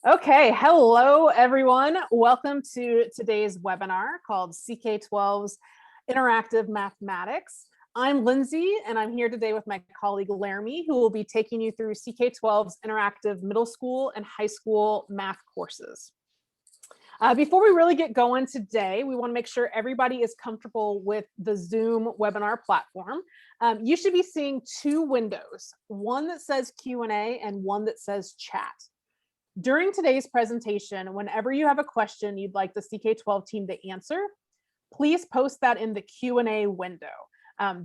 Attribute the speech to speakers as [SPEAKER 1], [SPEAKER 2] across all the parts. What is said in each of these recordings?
[SPEAKER 1] Okay, hello everyone. Welcome to today's webinar called CK-12's Interactive Mathematics. I'm Lindsay and I'm here today with my colleague Laramie, who will be taking you through CK-12's interactive middle school and high school math courses. Before we really get going today, we want to make sure everybody is comfortable with the Zoom webinar platform. You should be seeing two windows, one that says Q&A and one that says chat. During today's presentation, whenever you have a question you'd like the CK-12 team to answer, please post that in the Q&A window.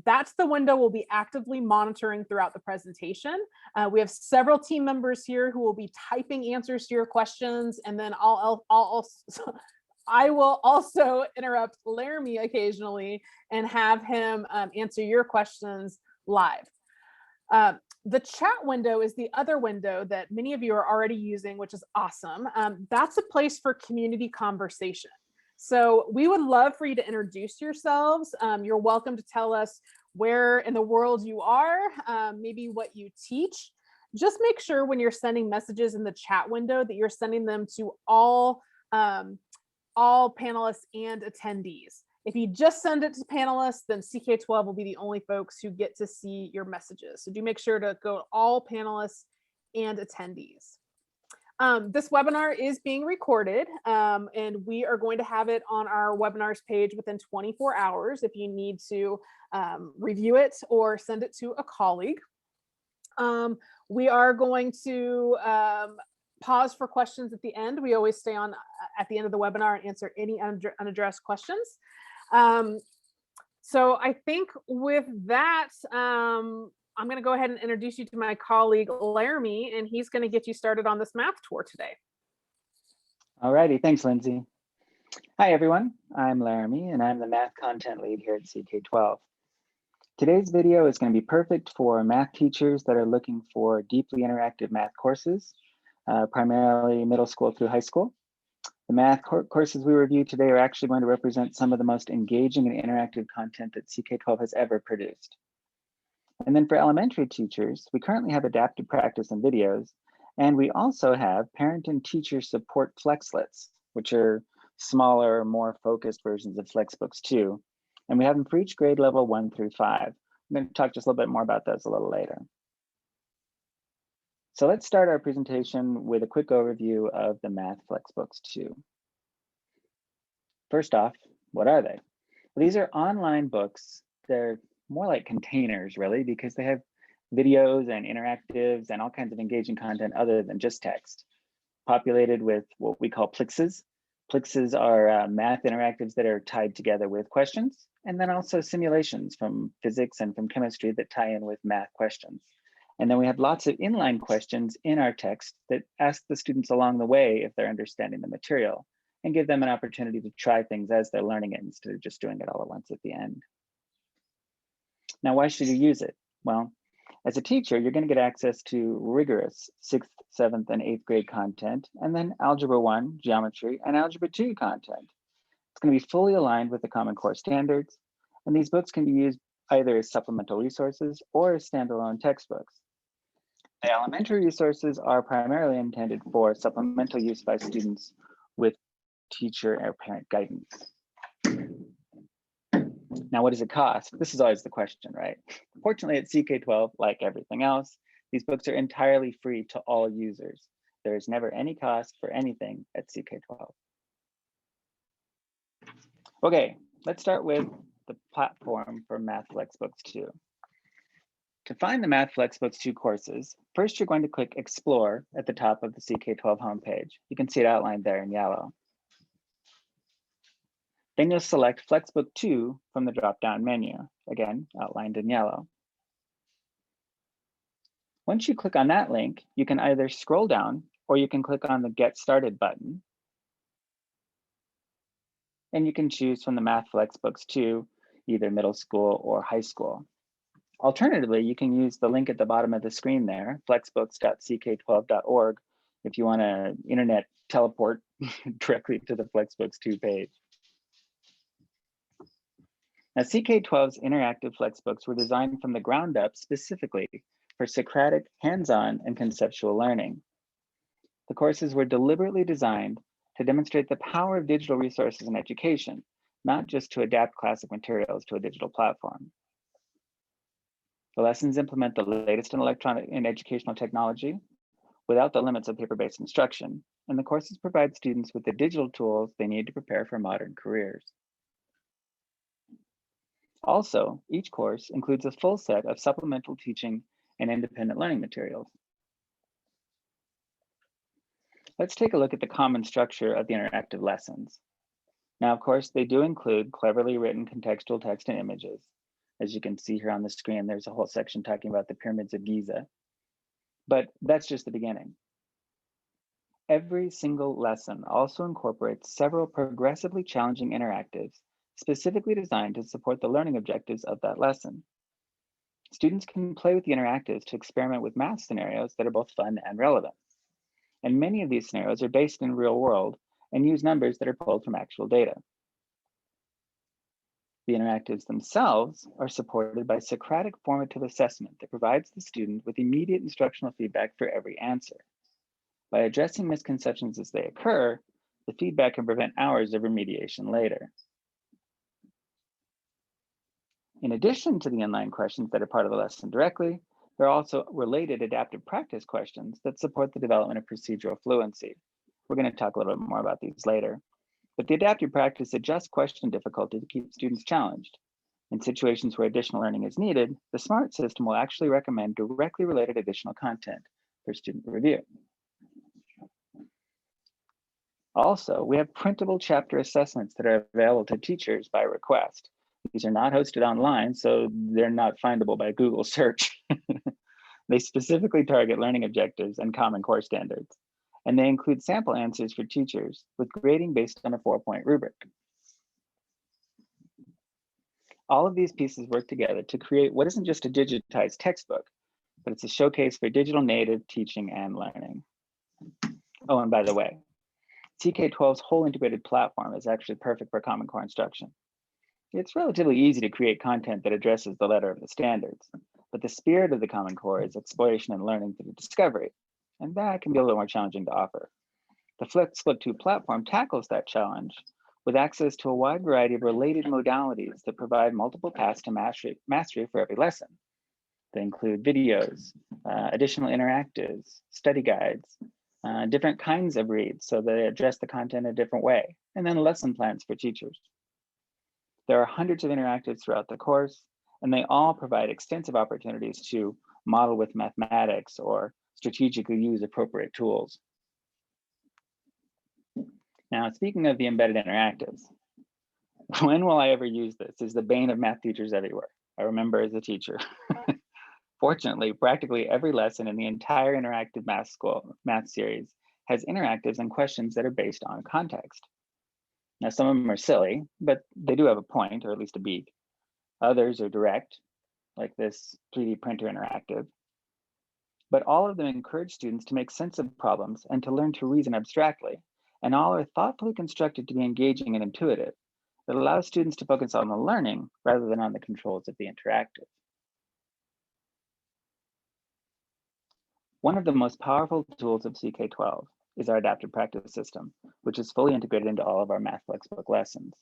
[SPEAKER 1] That's the window we'll be actively monitoring throughout the presentation. We have several team members here who will be typing answers to your questions, and then I will also interrupt Laramie occasionally and have him answer your questions live. The chat window is the other window that many of you are already using, which is awesome. That's a place for community conversation. So we would love for you to introduce yourselves. You're welcome to tell us where in the world you are, maybe what you teach. Just make sure when you're sending messages in the chat window that you're sending them to all panelists and attendees. If you just send it to panelists, then CK-12 will be the only folks who get to see your messages. So do make sure to go to all panelists and attendees. This webinar is being recorded, and we are going to have it on our webinars page within 24 hours if you need to review it or send it to a colleague. We are going to pause for questions at the end. We always stay on at the end of the webinar and answer any unaddressed questions. So I think with that, I'm going to go ahead and introduce you to my colleague Laramie, and he's going to get you started on this math tour today.
[SPEAKER 2] All righty, thanks, Lindsay. Hi, everyone. I'm Laramie, and I'm the math content lead here at CK-12. Today's video is going to be perfect for math teachers that are looking for deeply interactive math courses, primarily middle school through high school. The math courses we review today are actually going to represent some of the most engaging and interactive content that CK-12 has ever produced. And then for elementary teachers, we currently have adaptive practice and videos, and we also have parent and teacher support FlexLets, which are smaller, more focused versions of FlexBooks too. And we have them for each grade level 1 through 5. I'm going to talk just a little bit more about those a little later. So let's start our presentation with a quick overview of the Math FlexBooks 2. First off, what are they? Well, these are online books. They're more like containers, really, because they have videos and interactives and all kinds of engaging content other than just text, populated with what we call Plixes. Plixes are math interactives that are tied together with questions, and then also simulations from physics and from chemistry that tie in with math questions. And then we have lots of inline questions in our text that ask the students along the way if they're understanding the material, and give them an opportunity to try things as they're learning it instead of just doing it all at once at the end. Now, why should you use it? Well, as a teacher, you're going to get access to rigorous 6th, 7th, and 8th grade content, and then Algebra 1, Geometry, and Algebra 2 content. It's going to be fully aligned with the Common Core standards, and these books can be used either as supplemental resources or as standalone textbooks. The elementary resources are primarily intended for supplemental use by students with teacher or parent guidance. Now, what does it cost? This is always the question, right? Fortunately, at CK-12, like everything else, these books are entirely free to all users. There is never any cost for anything at CK-12. Okay, let's start with the platform for Math FlexBooks 2. To find the Math FlexBooks 2 courses, first you're going to click Explore at the top of the CK-12 homepage. You can see it outlined there in yellow. Then you'll select FlexBook 2 from the drop-down menu, again, outlined in yellow. Once you click on that link, you can either scroll down or you can click on the Get Started button. And you can choose from the Math FlexBooks 2, either middle school or high school. Alternatively, you can use the link at the bottom of the screen there, flexbooks.ck12.org, if you want to internet teleport directly to the FlexBooks 2 page. Now, CK-12's interactive FlexBooks were designed from the ground up specifically for Socratic, hands-on, and conceptual learning. The courses were deliberately designed to demonstrate the power of digital resources in education, not just to adapt classic materials to a digital platform. The lessons implement the latest in electronic and educational technology without the limits of paper-based instruction, and the courses provide students with the digital tools they need to prepare for modern careers. Also, each course includes a full set of supplemental teaching and independent learning materials. Let's take a look at the common structure of the interactive lessons. Now, of course, they do include cleverly written contextual text and images. As you can see here on the screen, there's a whole section talking about the pyramids of Giza. But that's just the beginning. Every single lesson also incorporates several progressively challenging interactives specifically designed to support the learning objectives of that lesson. Students can play with the interactives to experiment with math scenarios that are both fun and relevant. And many of these scenarios are based in real world and use numbers that are pulled from actual data. The interactives themselves are supported by Socratic formative assessment that provides the student with immediate instructional feedback for every answer. By addressing misconceptions as they occur, the feedback can prevent hours of remediation later. In addition to the inline questions that are part of the lesson directly, there are also related adaptive practice questions that support the development of procedural fluency. We're going to talk a little bit more about these later. But the adaptive practice adjusts question difficulty to keep students challenged. In situations where additional learning is needed, the SMART system will actually recommend directly related additional content for student review. Also, we have printable chapter assessments that are available to teachers by request. These are not hosted online, so they're not findable by Google search. They specifically target learning objectives and common core standards. And they include sample answers for teachers with grading based on a 4-point rubric. All of these pieces work together to create what isn't just a digitized textbook, but it's a showcase for digital native teaching and learning. Oh, and by the way, CK-12's whole integrated platform is actually perfect for Common Core instruction. It's relatively easy to create content that addresses the letter of the standards, but the spirit of the Common Core is exploration and learning through discovery, and that can be a little more challenging to offer. The FlexBooks 2 platform tackles that challenge with access to a wide variety of related modalities that provide multiple paths to mastery for every lesson. They include videos, additional interactives, study guides, different kinds of reads so they address the content a different way, and then lesson plans for teachers. There are hundreds of interactives throughout the course, and they all provide extensive opportunities to model with mathematics or strategically use appropriate tools. Now, speaking of the embedded interactives, when will I ever use this is the bane of math teachers everywhere. I remember as a teacher. Fortunately, practically every lesson in the entire interactive math series has interactives and questions that are based on context. Now, some of them are silly, but they do have a point, or at least a beat. Others are direct, like this 3D printer interactive. But all of them encourage students to make sense of problems and to learn to reason abstractly, and all are thoughtfully constructed to be engaging and intuitive. That allows students to focus on the learning rather than on the controls of the interactive. One of the most powerful tools of CK-12 is our adaptive practice system, which is fully integrated into all of our Math FlexBook lessons.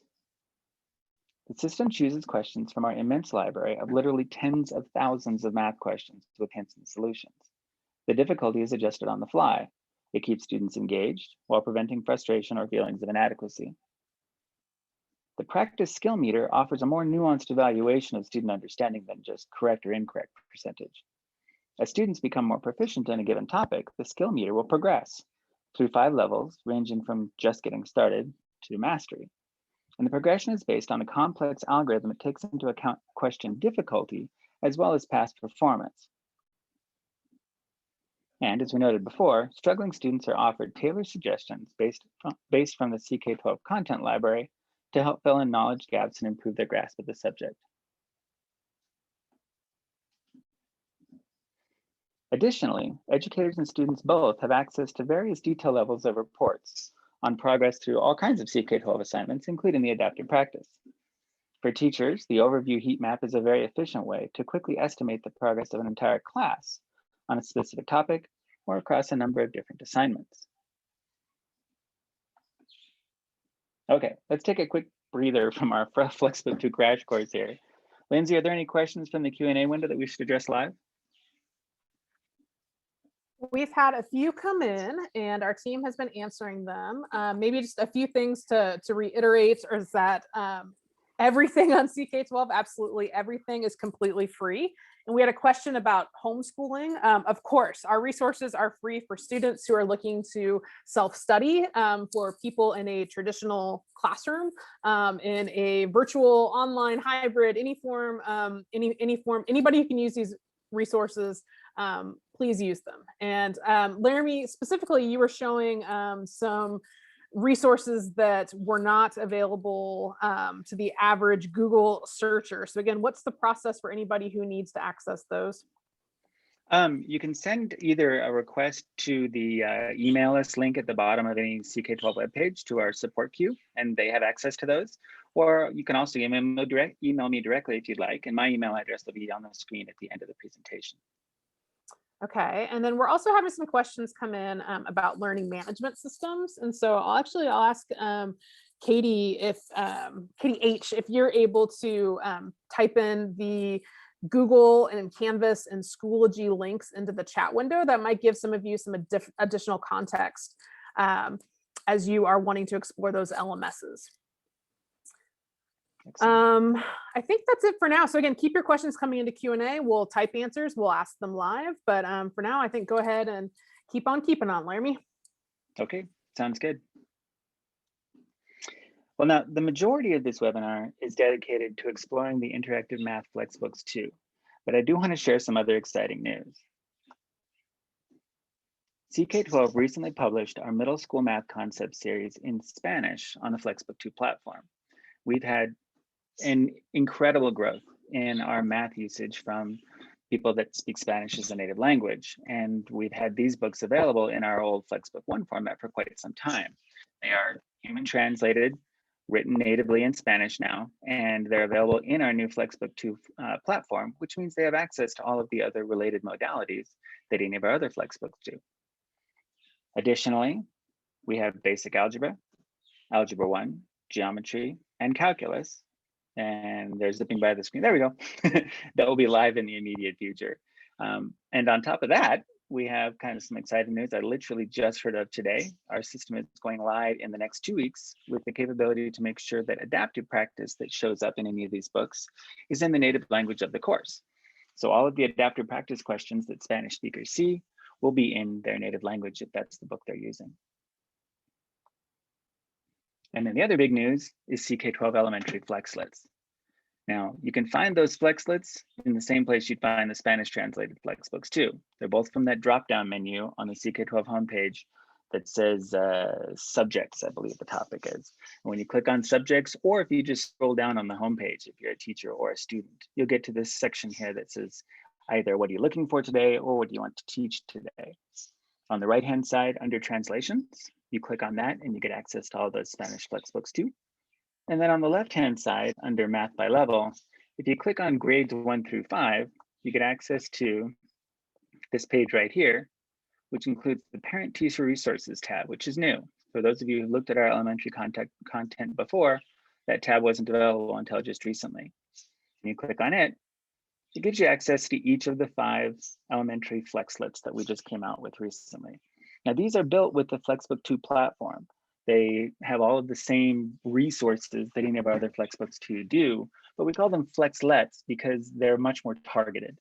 [SPEAKER 2] The system chooses questions from our immense library of literally tens of thousands of math questions with hints and solutions. The difficulty is adjusted on the fly. It keeps students engaged while preventing frustration or feelings of inadequacy. The practice skill meter offers a more nuanced evaluation of student understanding than just correct or incorrect percentage. As students become more proficient in a given topic, the skill meter will progress through 5 levels, ranging from just getting started to mastery. And the progression is based on a complex algorithm that takes into account question difficulty as well as past performance. And as we noted before, struggling students are offered tailored suggestions based from the CK-12 content library to help fill in knowledge gaps and improve their grasp of the subject. Additionally, educators and students both have access to various detail levels of reports on progress through all kinds of CK-12 assignments, including the adaptive practice. For teachers, the overview heat map is a very efficient way to quickly estimate the progress of an entire class on a specific topic or across a number of different assignments. Okay, let's take a quick breather from our FlexBook 2 crash course here. Lindsay, are there any questions from the Q&A window that we should address live?
[SPEAKER 1] We've had a few come in and our team has been answering them. Maybe just a few things to reiterate is that everything on CK-12, absolutely everything is completely free. And we had a question about homeschooling. Of course, our resources are free for students who are looking to self-study, for people in a traditional classroom, in a virtual, online, hybrid, any form, anybody who can use these resources, please use them. And Laramie, specifically, you were showing some resources that were not available to the average Google searcher. So again, what's the process for anybody who needs to access those?
[SPEAKER 2] You can send either a request to the email us link at the bottom of any CK-12 webpage to our support queue, and they have access to those. Or you can also email me directly if you'd like, and my email address will be on the screen at the end of the presentation.
[SPEAKER 1] Okay, and then we're also having some questions come in about learning management systems. And so I'll ask Katie Katie H, if you're able to type in the Google and Canvas and Schoology links into the chat window. That might give some of you some additional context as you are wanting to explore those LMSs. I think that's it for now. So again, keep your questions coming into Q&A. We'll type answers, we'll ask them live, but for now, I think go ahead and keep on keeping on, Laramie.
[SPEAKER 2] Okay, sounds good. Well, now the majority of this webinar is dedicated to exploring the interactive math FlexBooks 2, but I do want to share some other exciting news. CK-12 recently published our middle school math concept series in Spanish on the FlexBook 2 platform. We've had an incredible growth in our math usage from people that speak Spanish as a native language. And we've had these books available in our old FlexBook 1 format for quite some time. They are human translated, written natively in Spanish now, and they're available in our new FlexBook 2 platform, which means they have access to all of the other related modalities that any of our other FlexBooks do. Additionally, we have basic algebra, algebra 1, geometry, and calculus. And they're zipping by the screen. There we go. That will be live in the immediate future. And on top of that, we have kind of some exciting news I literally just heard of today. Our system is going live in the next 2 weeks with the capability to make sure that adaptive practice that shows up in any of these books is in the native language of the course. So all of the adaptive practice questions that Spanish speakers see will be in their native language if that's the book they're using. And then the other big news is CK-12 Elementary FlexLets. Now, you can find those FlexLets in the same place you'd find the Spanish translated FlexBooks too. They're both from that drop-down menu on the CK-12 homepage that says subjects, I believe the topic is. And when you click on subjects, or if you just scroll down on the homepage, if you're a teacher or a student, you'll get to this section here that says either what are you looking for today or what do you want to teach today. On the right-hand side under translations, you click on that and you get access to all those Spanish FlexBooks too. And then on the left-hand side under math by level, if you click on grades 1 through 5, you get access to this page right here, which includes the Parent Teacher Resources tab, which is new. For those of you who looked at our elementary content before, that tab wasn't available until just recently. When you click on it, it gives you access to each of the 5 elementary FlexLets that we just came out with recently. Now, these are built with the FlexBook 2 platform. They have all of the same resources that any of our other FlexBooks 2 do, but we call them FlexLets because they're much more targeted.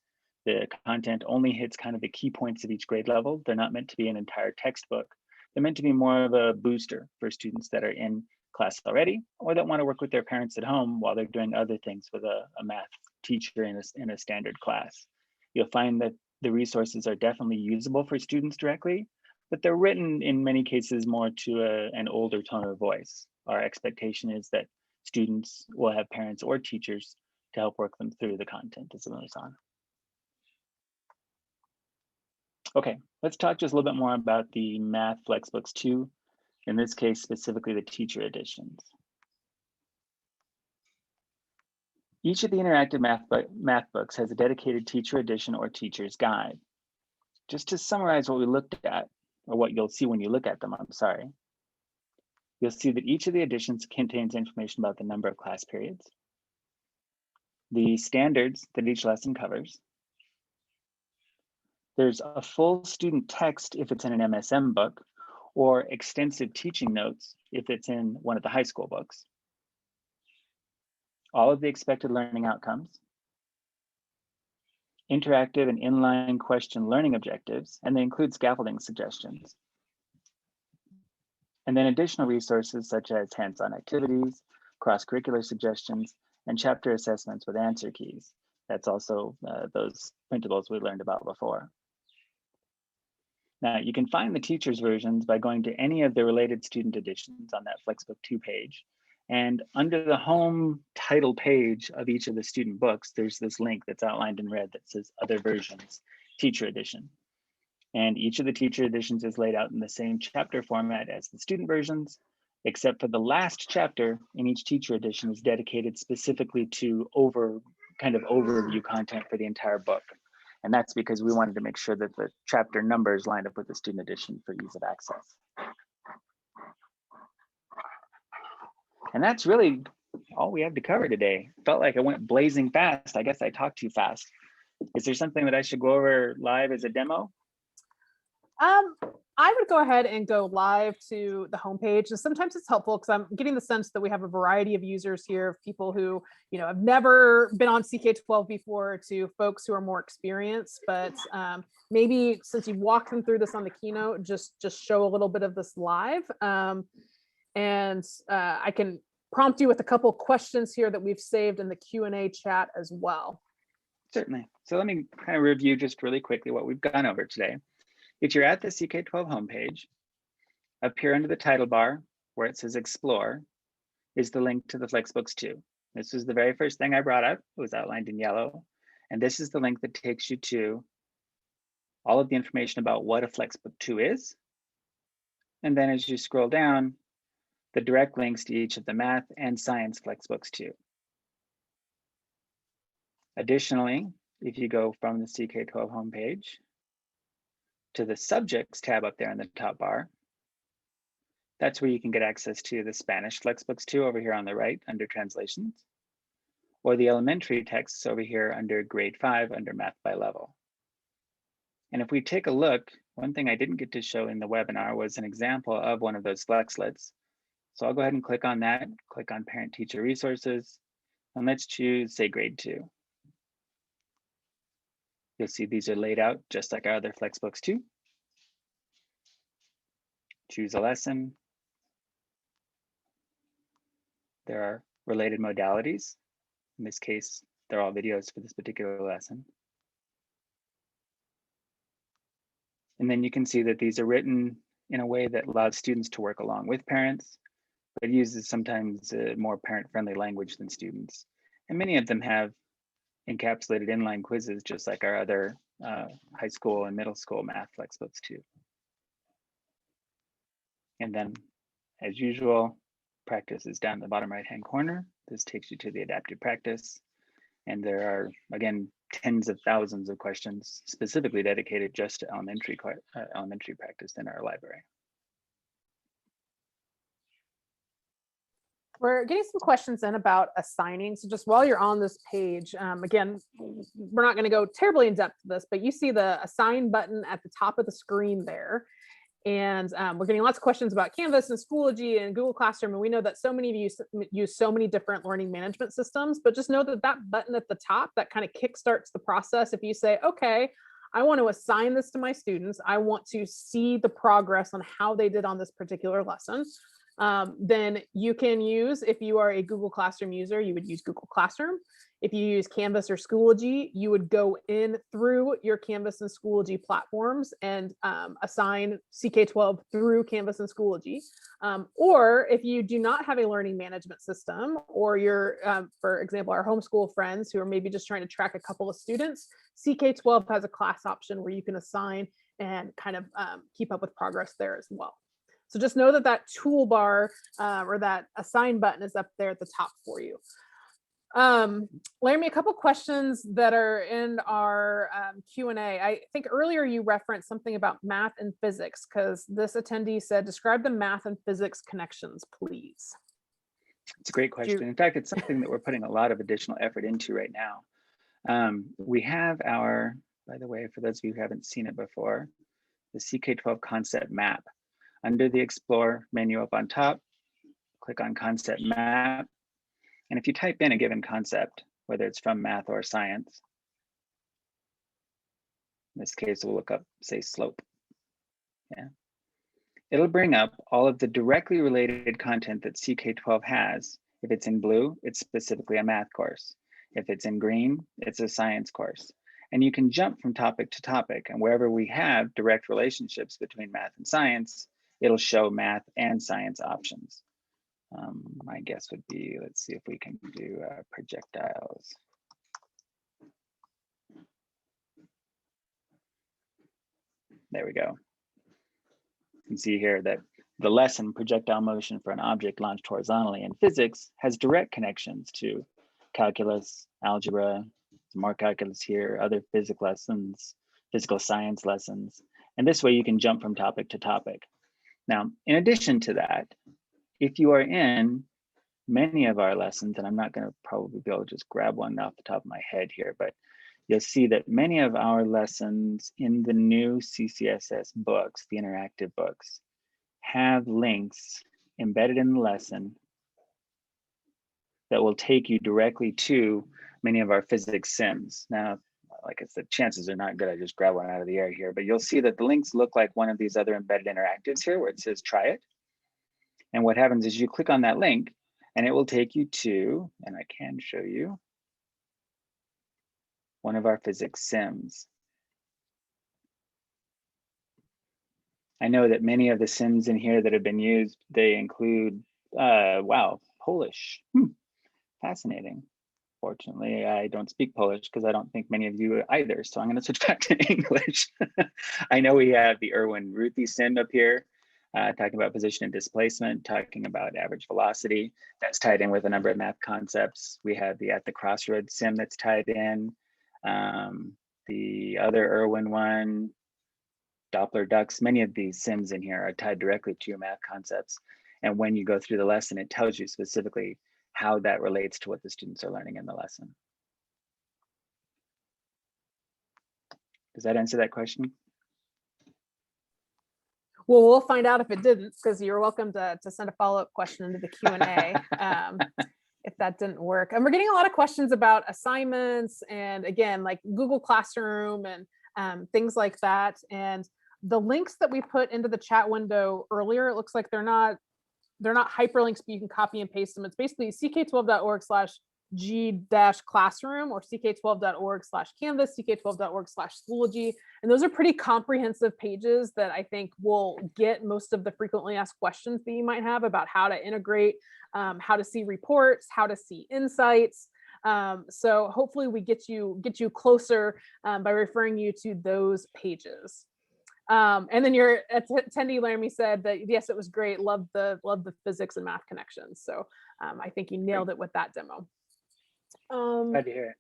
[SPEAKER 2] The content only hits kind of the key points of each grade level. They're not meant to be an entire textbook. They're meant to be more of a booster for students that are in class already or that want to work with their parents at home while they're doing other things with a math teacher in a standard class. You'll find that the resources are definitely usable for students directly, but they're written in many cases more to an older tone of voice. Our expectation is that students will have parents or teachers to help work them through the content as it moves on. Okay, let's talk just a little bit more about the Math FlexBooks 2, in this case, specifically the teacher editions. Each of the interactive math books has a dedicated teacher edition or teacher's guide. Just to summarize what we looked at, or what you'll see when you look at them, I'm sorry. you'll see that each of the editions contains information about the number of class periods, the standards that each lesson covers. There's a full student text if it's in an MSM book, or extensive teaching notes if it's in one of the high school books. All of the expected learning outcomes, interactive and inline question learning objectives, and they include scaffolding suggestions. And then additional resources such as hands-on activities, cross-curricular suggestions, and chapter assessments with answer keys. That's also those printables we learned about before. Now, you can find the teacher's versions by going to any of the related student editions on that FlexBook 2 page. And under the home title page of each of the student books, there's this link that's outlined in red that says Other Versions, Teacher Edition. And each of the teacher editions is laid out in the same chapter format as the student versions, except for the last chapter in each teacher edition is dedicated specifically to overview content for the entire book. And that's because we wanted to make sure that the chapter numbers lined up with the student edition for ease of access. And that's really all we have to cover today. Felt like I went blazing fast. I guess I talked too fast. Is there something that I should go over live as a demo?
[SPEAKER 1] I would go ahead and go live to the homepage. And sometimes it's helpful because I'm getting the sense that we have a variety of users here, of people who, have never been on CK-12 before to folks who are more experienced. But maybe since you walked them through this on the keynote, just show a little bit of this live. And I can prompt you with a couple questions here that we've saved in the Q&A chat as well.
[SPEAKER 2] Certainly. So let me kind of review just really quickly what we've gone over today. If you're at the CK-12 homepage, up here under the title bar where it says Explore is the link to the FlexBooks 2. This was the very first thing I brought up. It was outlined in yellow. And this is the link that takes you to all of the information about what a FlexBook 2 is. And then as you scroll down, the direct links to each of the math and science FlexBooks 2. Additionally, if you go from the CK-12 homepage to the subjects tab up there in the top bar, that's where you can get access to the Spanish FlexBooks 2 over here on the right under translations, or the elementary texts over here under grade 5 under math by level. And if we take a look, one thing I didn't get to show in the webinar was an example of one of those Flexlets. So I'll go ahead and click on that, click on Parent Teacher Resources, and let's choose, say, grade 2. You'll see these are laid out just like our other FlexBooks 2. Choose a lesson. There are related modalities. In this case, they're all videos for this particular lesson. And then you can see that these are written in a way that allows students to work along with parents, but uses sometimes more parent-friendly language than students. And many of them have encapsulated inline quizzes, just like our other high school and middle school math FlexBooks 2. And then, as usual, practice is down in the bottom right-hand corner. This takes you to the adaptive practice. And there are, again, tens of thousands of questions specifically dedicated just to elementary practice in our library.
[SPEAKER 1] We're getting some questions in about assigning. So just while you're on this page, again, we're not going to go terribly in depth to this, but you see the assign button at the top of the screen there. And we're getting lots of questions about Canvas and Schoology and Google Classroom. And we know that so many of you use so many different learning management systems, but just know that that button at the top, that kind of kickstarts the process. If you say, okay, I want to assign this to my students, I want to see the progress on how they did on this particular lesson. Then you can use, if you are a Google Classroom user, you would use Google Classroom. If you use Canvas or Schoology, you would go in through your Canvas and Schoology platforms and assign CK-12 through Canvas and Schoology. Or if you do not have a learning management system, or you're, for example, our homeschool friends who are maybe just trying to track a couple of students, CK-12 has a class option where you can assign and kind of keep up with progress there as well. So just know that that toolbar or that assign button is up there at the top for you. Laramie, a couple questions that are in our Q&A. I think earlier you referenced something about math and physics, because this attendee said, describe the math and physics connections, please.
[SPEAKER 2] It's a great question. In fact, it's something that we're putting a lot of additional effort into right now. We have our, by the way, for those of you who haven't seen it before, the CK-12 concept map. Under the Explore menu up on top, click on Concept Map. And if you type in a given concept, whether it's from math or science, in this case, we'll look up, say, slope. Yeah. It'll bring up all of the directly related content that CK-12 has. If it's in blue, it's specifically a math course. If it's in green, it's a science course. And you can jump from topic to topic, and wherever we have direct relationships between math and science, it'll show math and science options. My guess would be, let's see if we can do projectiles. There we go. You can see here that the lesson projectile motion for an object launched horizontally in physics has direct connections to calculus, algebra, some more calculus here, other physics lessons, physical science lessons. And this way you can jump from topic to topic. Now, in addition to that, if you are in many of our lessons, and I'm not going to probably be able to just grab one off the top of my head here, but you'll see that many of our lessons in the new CCSS books, the interactive books, have links embedded in the lesson that will take you directly to many of our physics sims. Now, like I said, chances are not good. I just grab one out of the air here, but you'll see that the links look like one of these other embedded interactives here where it says try it. And what happens is you click on that link and it will take you to, and I can show you, one of our physics sims. I know that many of the sims in here that have been used, they include, wow, Polish. Fascinating. Fortunately, I don't speak Polish because I don't think many of you either. So I'm going to switch back to English. I know we have the Erwin Ruthie sim up here, talking about position and displacement, talking about average velocity. That's tied in with a number of math concepts. We have the At the Crossroads sim that's tied in. The other Erwin one, Doppler ducks, many of these sims in here are tied directly to your math concepts. And when you go through the lesson, it tells you specifically how that relates to what the students are learning in the lesson. Does that answer that question?
[SPEAKER 1] Well, we'll find out if it didn't, because you're welcome to send a follow-up question into the Q&A if that didn't work. And we're getting a lot of questions about assignments and, again, like Google Classroom and things like that. And the links that we put into the chat window earlier, it looks like they're not hyperlinks, but you can copy and paste them. It's basically ck12.org/g-classroom or ck12.org/canvas, ck12.org/schoology. And those are pretty comprehensive pages that I think will get most of the frequently asked questions that you might have about how to integrate, how to see reports, how to see insights. So hopefully we get you closer by referring you to those pages. And then your attendee Laramie said that yes, it was great. Loved the physics and math connections. So I think you nailed it with that demo.
[SPEAKER 2] Glad to hear it.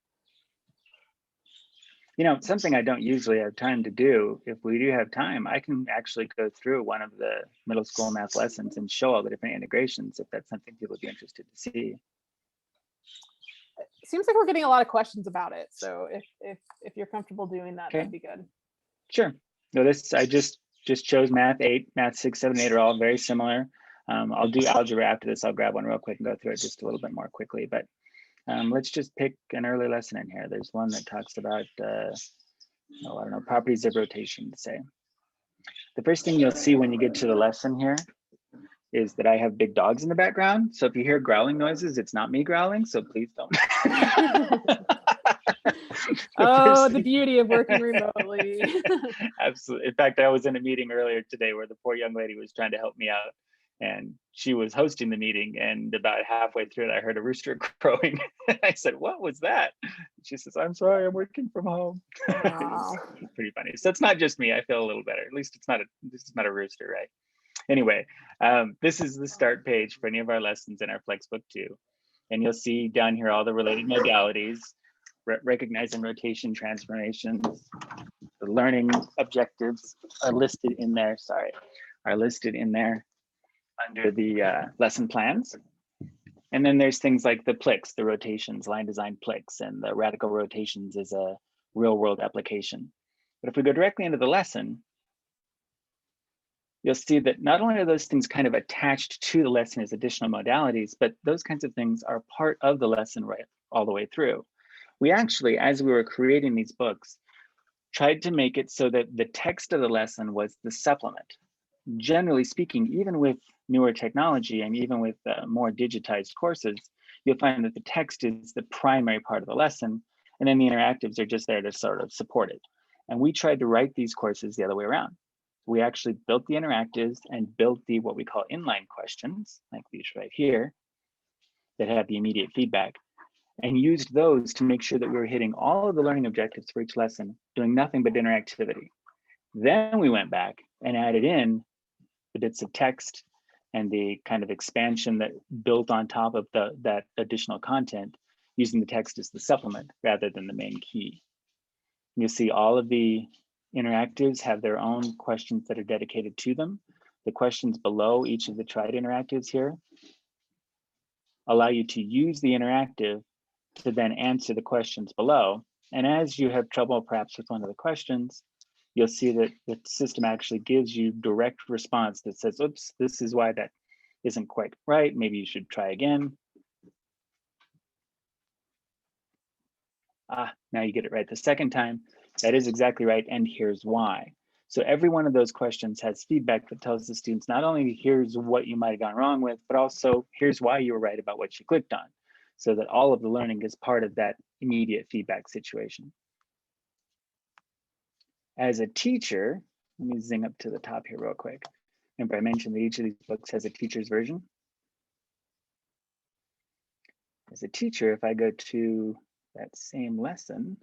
[SPEAKER 2] You know, something I don't usually have time to do, if we do have time, I can actually go through one of the middle school math lessons and show all the different integrations if that's something people would be interested to see.
[SPEAKER 1] It seems like we're getting a lot of questions about it. So if you're comfortable doing that, that'd be good.
[SPEAKER 2] Sure. No, this, I just chose math 8, math 6, 7, 8 are all very similar. I'll do algebra after this. I'll grab one real quick and go through it just a little bit more quickly, but let's just pick an early lesson in here. There's one that talks about, I don't know, properties of rotation to say. The first thing you'll see when you get to the lesson here is that I have big dogs in the background. So if you hear growling noises, it's not me growling, so please don't.
[SPEAKER 1] Oh, the beauty of working remotely.
[SPEAKER 2] Absolutely. In fact, I was in a meeting earlier today where the poor young lady was trying to help me out, and she was hosting the meeting, and about halfway through it, I heard a rooster crowing. I said, "What was that?" She says, "I'm sorry, I'm working from home." Wow. It was pretty funny. So it's not just me. I feel a little better. At least this is not a rooster, right? Anyway, this is the start page for any of our lessons in our FlexBook 2. And you'll see down here all the related modalities, recognizing rotation transformations. The learning objectives are listed in there, under the lesson plans. And then there's things like the PLIX, the rotations, line design PLIX, and the radical rotations is a real world application. But if we go directly into the lesson, you'll see that not only are those things kind of attached to the lesson as additional modalities, but those kinds of things are part of the lesson right all the way through. We actually, as we were creating these books, tried to make it so that the text of the lesson was the supplement. Generally speaking, even with newer technology and even with more digitized courses, you'll find that the text is the primary part of the lesson, and then the interactives are just there to sort of support it. And we tried to write these courses the other way around. We actually built the interactives and built the what we call inline questions, like these right here, that have the immediate feedback, and used those to make sure that we were hitting all of the learning objectives for each lesson, doing nothing but interactivity. Then we went back and added in the bits of text and the kind of expansion that built on top of that additional content, using the text as the supplement rather than the main key. You'll see all of the interactives have their own questions that are dedicated to them. The questions below each of the tried interactives here allow you to use the interactive to then answer the questions below. And as you have trouble perhaps with one of the questions, you'll see that the system actually gives you direct response that says, oops, this is why that isn't quite right. Maybe you should try again. Now you get it right the second time. That is exactly right, and here's why. So every one of those questions has feedback that tells the students not only here's what you might have gone wrong with, but also here's why you were right about what you clicked on, so that all of the learning is part of that immediate feedback situation. As a teacher, let me zing up to the top here real quick. Remember I mentioned that each of these books has a teacher's version. As a teacher, if I go to that same lesson,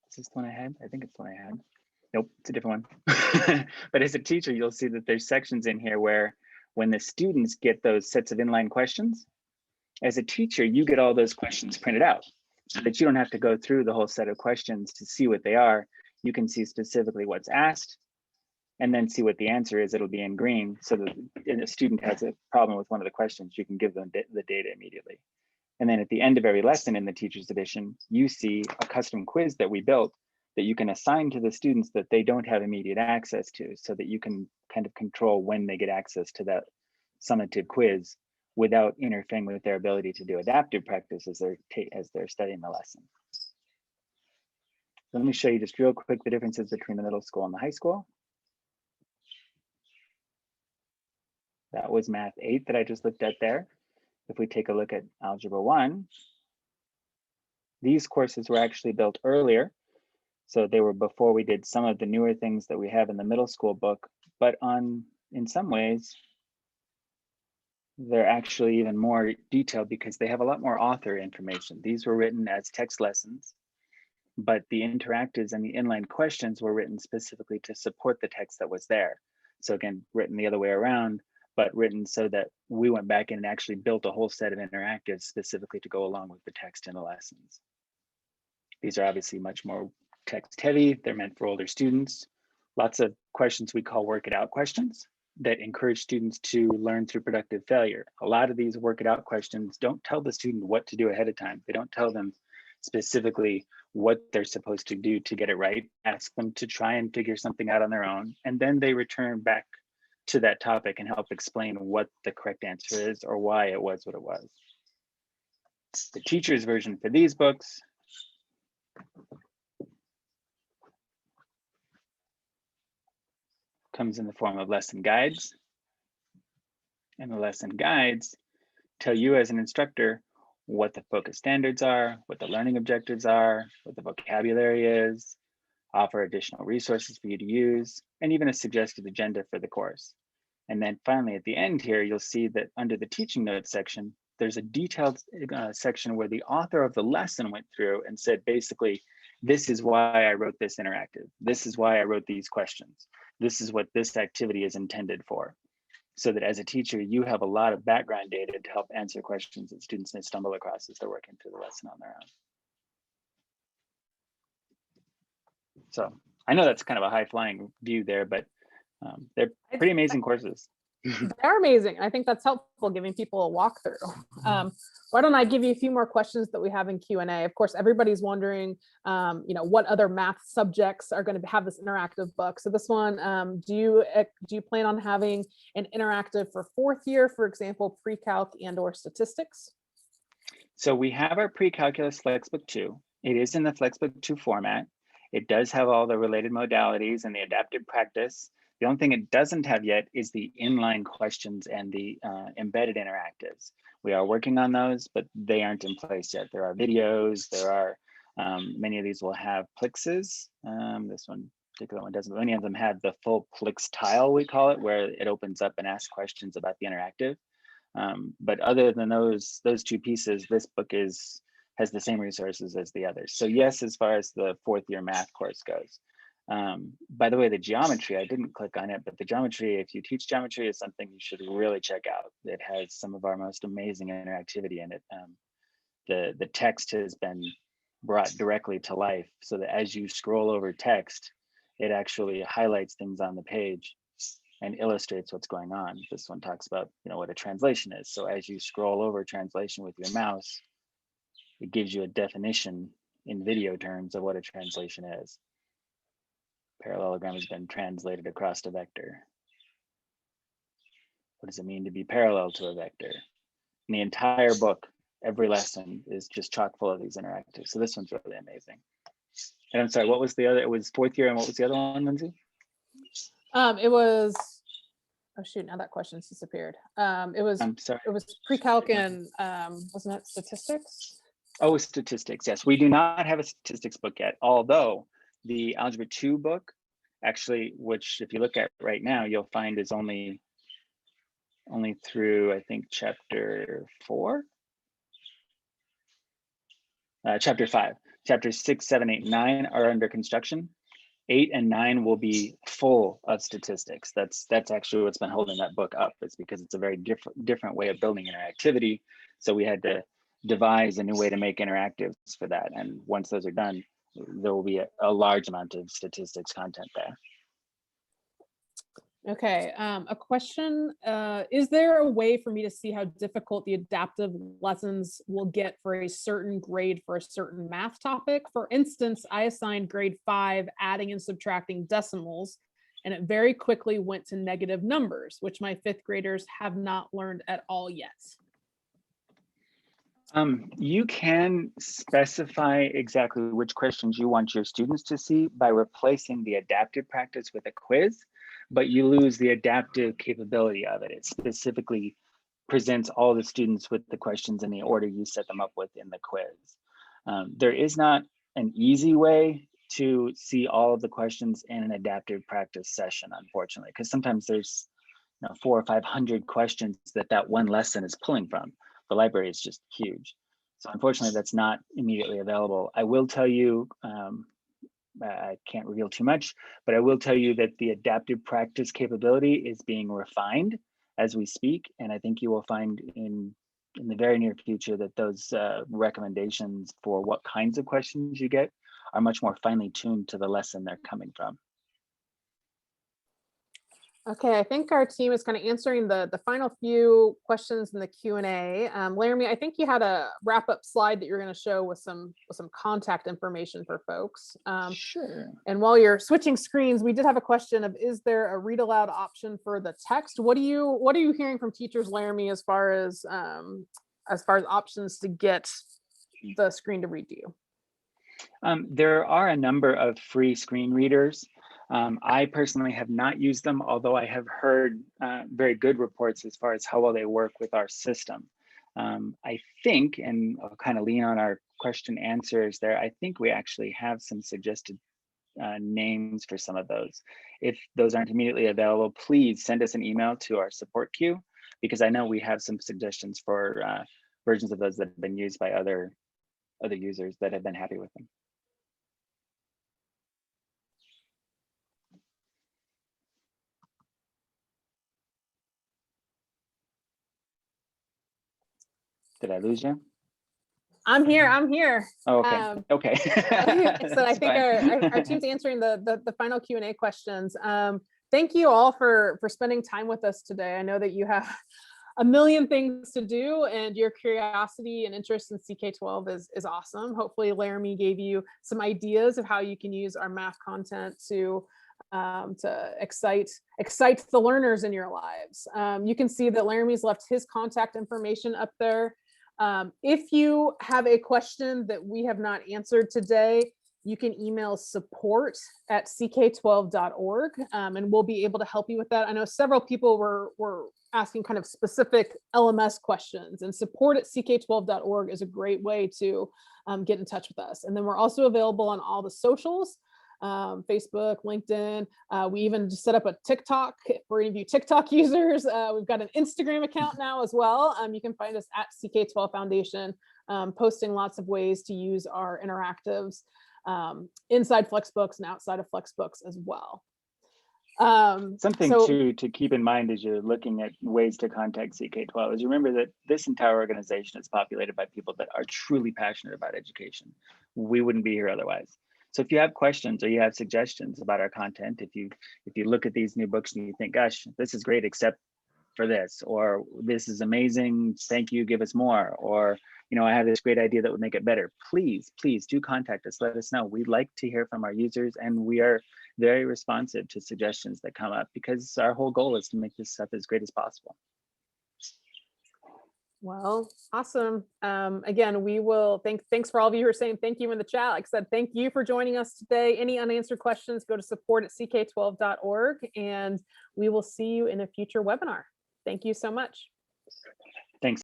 [SPEAKER 2] is this the one I had? I think it's the one I had. Nope, it's a different one. But as a teacher, you'll see that there's sections in here where when the students get those sets of inline questions, as a teacher, you get all those questions printed out so that you don't have to go through the whole set of questions to see what they are. You can see specifically what's asked and then see what the answer is. It'll be in green, so that if a student has a problem with one of the questions, you can give them the data immediately. And then at the end of every lesson in the teacher's edition, you see a custom quiz that we built that you can assign to the students that they don't have immediate access to, so that you can kind of control when they get access to that summative quiz without interfering with their ability to do adaptive practice as they're studying the lesson. So let me show you just real quick the differences between the middle school and the high school. That was Math 8 that I just looked at there. If we take a look at Algebra 1, these courses were actually built earlier. So they were before we did some of the newer things that we have in the middle school book, but in some ways, they're actually even more detailed because they have a lot more author information. These were written as text lessons, but the interactives and the inline questions were written specifically to support the text that was there. So again, written the other way around, but written so that we went back in and actually built a whole set of interactives specifically to go along with the text in the lessons. These are obviously much more text heavy. They're meant for older students. Lots of questions we call work it out questions that encourage students to learn through productive failure. A lot of these work it out questions don't tell the student what to do ahead of time. They don't tell them specifically what they're supposed to do to get it right. Ask them to try and figure something out on their own. And then they return back to that topic and help explain what the correct answer is or why it was what it was. The teacher's version for these books comes in the form of lesson guides. And the lesson guides tell you as an instructor what the focus standards are, what the learning objectives are, what the vocabulary is, offer additional resources for you to use, and even a suggested agenda for the course. And then finally, at the end here, you'll see that under the teaching notes section, there's a detailed section where the author of the lesson went through and said, basically, this is why I wrote this interactive. This is why I wrote these questions. This is what this activity is intended for. so that as a teacher, you have a lot of background data to help answer questions that students may stumble across as they're working through the lesson on their own. So I know that's kind of a high flying view there, but they're pretty amazing courses.
[SPEAKER 1] They're amazing. I think that's helpful, giving people a walkthrough. Why don't I give you a few more questions that we have in Q&A? Of course, everybody's wondering, what other math subjects are going to have this interactive book. So this one, do you plan on having an interactive for 4th year, for example, pre-calc and/or statistics?
[SPEAKER 2] So we have our pre-calculus FlexBook 2. It is in the FlexBook 2 format. It does have all the related modalities and the adaptive practice. The only thing it doesn't have yet is the inline questions and the embedded interactives. We are working on those, but they aren't in place yet. There are videos, there are, many of these will have Plixes. This one, particular one doesn't, many of them have the full Plix tile, we call it, where it opens up and asks questions about the interactive. But other than those 2 pieces, this book has the same resources as the others. So yes, as far as the 4th year math course goes. By the way, the geometry, I didn't click on it, but the geometry, if you teach geometry, is something you should really check out. It has some of our most amazing interactivity in it. The text has been brought directly to life so that as you scroll over text, it actually highlights things on the page and illustrates what's going on. This one talks about, what a translation is. So as you scroll over translation with your mouse, it gives you a definition in video terms of what a translation is. Parallelogram has been translated across a vector. What does it mean to be parallel to a vector? And the entire book, every lesson is just chock full of these interactives. So this one's really amazing. And I'm sorry, what was the other? It was 4th year, and what was the other one, Lindsay?
[SPEAKER 1] It was, oh shoot, now that question's disappeared. It was pre-calc and wasn't it statistics?
[SPEAKER 2] Oh, statistics, yes. We do not have a statistics book yet, although the Algebra 2 book, actually, which if you look at right now, you'll find is only through, I think, chapter 4? Chapter 5. Chapters 6, 7, 8, 9 are under construction. 8 and 9 will be full of statistics. That's actually what's been holding that book up. It's because it's a very different way of building interactivity. So we had to devise a new way to make interactives for that. And once those are done, there will be a large amount of statistics content there.
[SPEAKER 1] Okay, a question, is there a way for me to see how difficult the adaptive lessons will get for a certain grade for a certain math topic? For instance, I assigned grade 5 adding and subtracting decimals, and it very quickly went to negative numbers, which my 5th graders have not learned at all yet.
[SPEAKER 2] You can specify exactly which questions you want your students to see by replacing the adaptive practice with a quiz, but you lose the adaptive capability of it. It specifically presents all the students with the questions in the order you set them up with in the quiz. There is not an easy way to see all of the questions in an adaptive practice session, unfortunately, because sometimes there's 400 or 500 questions that one lesson is pulling from. The library is just huge. So unfortunately, that's not immediately available. I will tell you, I can't reveal too much, but I will tell you that the adaptive practice capability is being refined as we speak. And I think you will find in the very near future that those recommendations for what kinds of questions you get are much more finely tuned to the lesson they're coming from.
[SPEAKER 1] Okay, I think our team is kind of answering the final few questions in the Q&A. Laramie, I think you had a wrap-up slide that you're going to show with some contact information for folks.
[SPEAKER 2] Sure.
[SPEAKER 1] And while you're switching screens, we did have a question of, is there a read aloud option for the text? What are you hearing from teachers, Laramie, as far as options to get the screen to read to you?
[SPEAKER 2] There are a number of free screen readers. I personally have not used them, although I have heard very good reports as far as how well they work with our system. I think, and I'll kind of lean on our question answers there, I think we actually have some suggested names for some of those. If those aren't immediately available, please send us an email to our support queue, because I know we have some suggestions for versions of those that have been used by other users that have been happy with them. Did I lose you?
[SPEAKER 1] I'm here. I'm here.
[SPEAKER 2] Oh, okay. Okay.
[SPEAKER 1] So I think our team's answering the final Q&A questions. Thank you all for spending time with us today. I know that you have a million things to do, and your curiosity and interest in CK-12 is awesome. Hopefully Laramie gave you some ideas of how you can use our math content to excite the learners in your lives. You can see that Laramie's left his contact information up there. If you have a question that we have not answered today, you can email support@ck12.org, and we'll be able to help you with that. I know several people were asking kind of specific LMS questions, and support@ck12.org is a great way to get in touch with us. And then we're also available on all the socials, Facebook, LinkedIn. We even just set up a TikTok for any of you TikTok users. We've got an Instagram account now as well. You can find us at CK12 Foundation, posting lots of ways to use our interactives inside FlexBooks and outside of FlexBooks as well.
[SPEAKER 2] Something to keep in mind as you're looking at ways to contact CK-12 is remember that this entire organization is populated by people that are truly passionate about education. We wouldn't be here otherwise. So if you have questions or you have suggestions about our content, if you look at these new books and you think, gosh, this is great except for this, or this is amazing, thank you, give us more, or I have this great idea that would make it better, please do contact us. Let us know. We'd like to hear from our users, and we are very responsive to suggestions that come up, because our whole goal is to make this stuff as great as possible.
[SPEAKER 1] Well, awesome. Again, we will thanks for all of you who are saying thank you in the chat. Like I said, thank you for joining us today. Any unanswered questions, go to support@ck12.org, and we will see you in a future webinar. Thank you so much.